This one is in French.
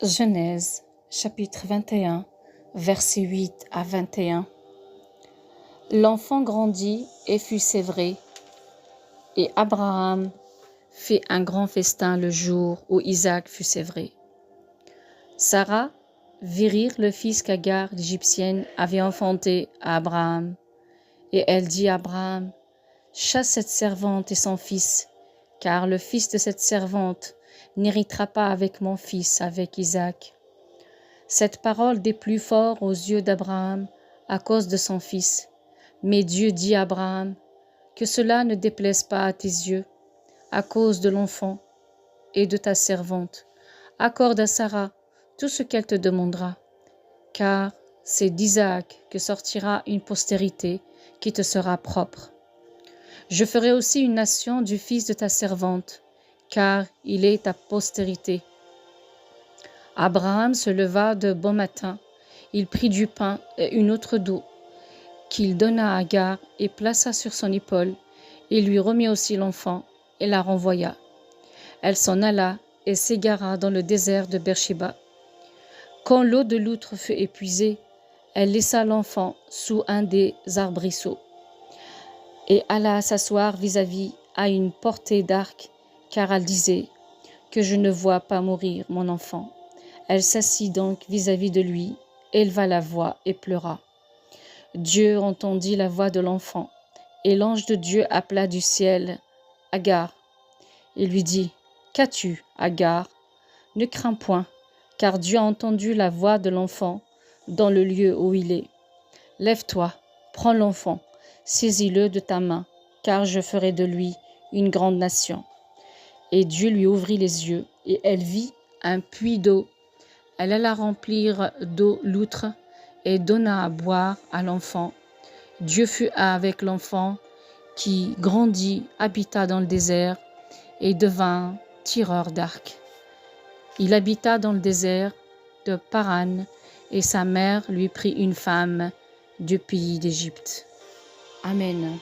Genèse, chapitre 21, versets 8 à 21. L'enfant grandit et fut sévré, et Abraham fit un grand festin le jour où Isaac fut sévré. Sarah vit rire le fils qu'Agar, l'Égyptienne, avait enfanté à Abraham. Et elle dit à Abraham, « Chasse cette servante et son fils, car le fils de cette servante n'héritera pas avec mon fils, avec Isaac. » Cette parole déplut fort aux yeux d'Abraham à cause de son fils. Mais Dieu dit à Abraham, « Que cela ne déplaise pas à tes yeux, à cause de l'enfant et de ta servante. Accorde à Sarah tout ce qu'elle te demandera, car c'est d'Isaac que sortira une postérité qui te sera propre. Je ferai aussi une nation du fils de ta servante, car il est ta postérité. » Abraham se leva de bon matin, il prit du pain et une autre d'eau, qu'il donna à Agar et plaça sur son épaule, et lui remit aussi l'enfant, et la renvoya. Elle s'en alla et s'égara dans le désert de Beersheba. Quand l'eau de l'outre fut épuisée, elle laissa l'enfant sous un des arbrisseaux, et alla s'asseoir vis-à-vis à une portée d'arc, car elle disait, « Que je ne vois pas mourir mon enfant. » Elle s'assit donc vis-à-vis de lui, éleva la voix et pleura. Dieu entendit la voix de l'enfant, et l'ange de Dieu appela du ciel Agar. Il lui dit, « Qu'as-tu, Agar? Ne crains point, car Dieu a entendu la voix de l'enfant dans le lieu où il est. Lève-toi, prends l'enfant, saisis-le de ta main, car je ferai de lui une grande nation. » Et Dieu lui ouvrit les yeux, et elle vit un puits d'eau. Elle alla remplir d'eau l'outre et donna à boire à l'enfant. Dieu fut avec l'enfant qui grandit, habita dans le désert et devint tireur d'arc. Il habita dans le désert de Paran et sa mère lui prit une femme du pays d'Égypte. Amen.